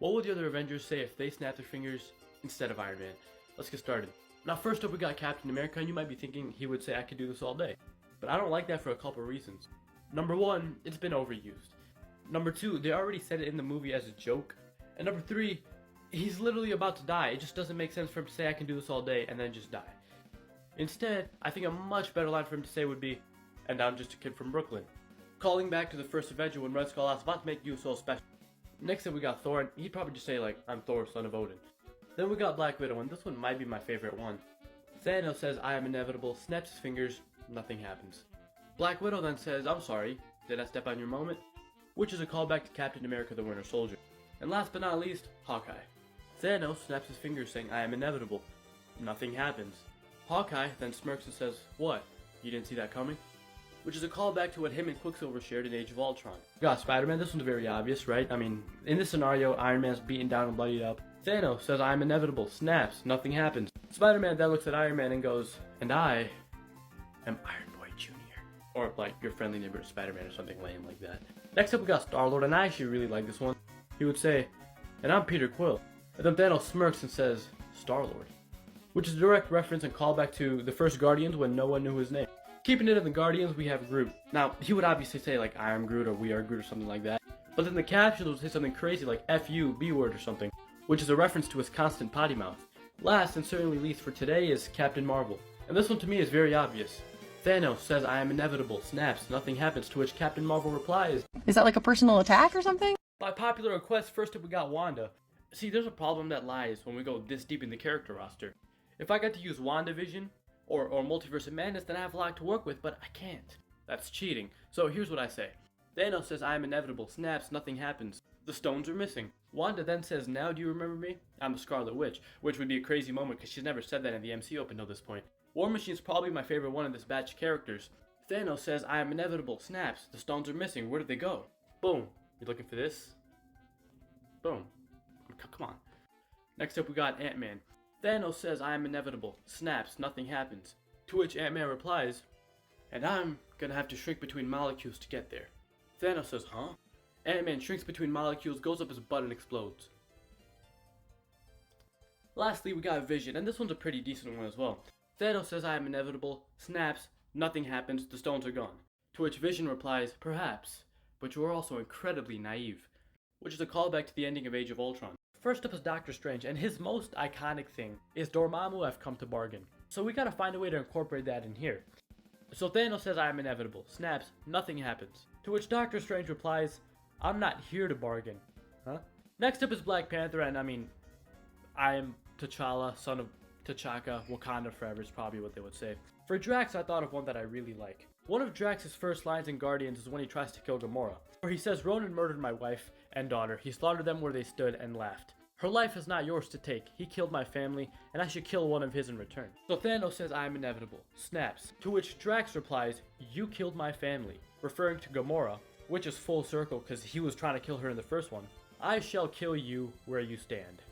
What would the other Avengers say if they snapped their fingers instead of Iron Man? Let's get started. Now first up we got Captain America, and you might be thinking he would say I could do this all day. But I don't like that for a couple reasons. Number one, it's been overused. Number two, they already said it in the movie as a joke. And number three, he's literally about to die. It just doesn't make sense for him to say I can do this all day and then just die. Instead, I think a much better line for him to say would be, and I'm just a kid from Brooklyn. Calling back to the first Avenger when Red Skull asked, about to make you so special. Next up we got Thor, and he'd probably just say like, I'm Thor, son of Odin. Then we got Black Widow, and this one might be my favorite one. Thanos says, I am inevitable, snaps his fingers, nothing happens. Black Widow then says, I'm sorry, did I step on your moment? Which is a callback to Captain America the Winter Soldier. And last but not least, Hawkeye. Thanos snaps his fingers saying, I am inevitable. Nothing happens. Hawkeye then smirks and says, what? You didn't see that coming? Which is a callback to what him and Quicksilver shared in Age of Ultron. We got Spider-Man, this one's very obvious, right? I mean, in this scenario, Iron Man's beaten down and bloodied up. Thanos says, I am inevitable, snaps, nothing happens. Spider-Man then looks at Iron Man and goes, and I am Iron Boy Jr. Or like your friendly neighbor Spider-Man or something lame like that. Next up we got Star-Lord, and I actually really like this one. He would say, and I'm Peter Quill. And then Thanos smirks and says, Star-Lord. Which is a direct reference and callback to the first Guardians when no one knew his name. Keeping it in the Guardians, we have Groot. Now, he would obviously say like, I am Groot or we are Groot or something like that. But then the captions would say something crazy like F you, B word or something, which is a reference to his constant potty mouth. Last and certainly least for today is Captain Marvel. And this one to me is very obvious. Thanos says I am inevitable, snaps, nothing happens, to which Captain Marvel replies, is that like a personal attack or something? By popular request, first up we got Wanda. See, there's a problem that lies when we go this deep in the character roster. If I got to use WandaVision, or Multiverse of Madness, then I have a lot to work with, but I can't. That's cheating. So here's what I say. Thanos says I am inevitable, snaps, nothing happens. The stones are missing. Wanda then says, now do you remember me? I'm the Scarlet Witch, which would be a crazy moment because she's never said that in the MCU up until this point. War Machine's probably my favorite one in this batch of characters. Thanos says I am inevitable, snaps, the stones are missing, where did they go? Boom. You looking for this? Boom. Come on. Next up we got Ant-Man. Thanos says I am inevitable, snaps, nothing happens. To which Ant-Man replies, and I'm gonna have to shrink between molecules to get there. Thanos says, huh? Ant-Man shrinks between molecules, goes up his butt and explodes. Lastly we got Vision, and this one's a pretty decent one as well. Thanos says I am inevitable, snaps, nothing happens, the stones are gone. To which Vision replies, perhaps, but you are also incredibly naive. Which is a callback to the ending of Age of Ultron. First up is Doctor Strange, and his most iconic thing is Dormammu have come to bargain. So we gotta find a way to incorporate that in here. So Thanos says I am inevitable, snaps, nothing happens. To which Doctor Strange replies, I'm not here to bargain. Huh? Next up is Black Panther, and I mean, I am T'Challa, son of T'Chaka, Wakanda forever is probably what they would say. For Drax, I thought of one that I really like. One of Drax's first lines in Guardians is when he tries to kill Gamora, where he says Ronan murdered my wife and daughter, he slaughtered them where they stood and laughed. Her life is not yours to take, he killed my family, and I should kill one of his in return. So Thanos says I am inevitable, snaps, to which Drax replies, you killed my family, referring to Gamora, which is full circle because he was trying to kill her in the first one. I shall kill you where you stand.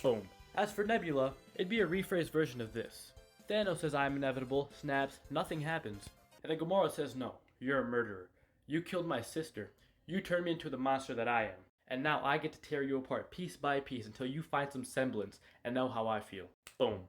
Boom. As for Nebula, it'd be a rephrased version of this. Thanos says I am inevitable, snaps, nothing happens. And then Gamora says no, you're a murderer. You killed my sister. You turned me into the monster that I am. And now I get to tear you apart piece by piece until you find some semblance and know how I feel. Boom.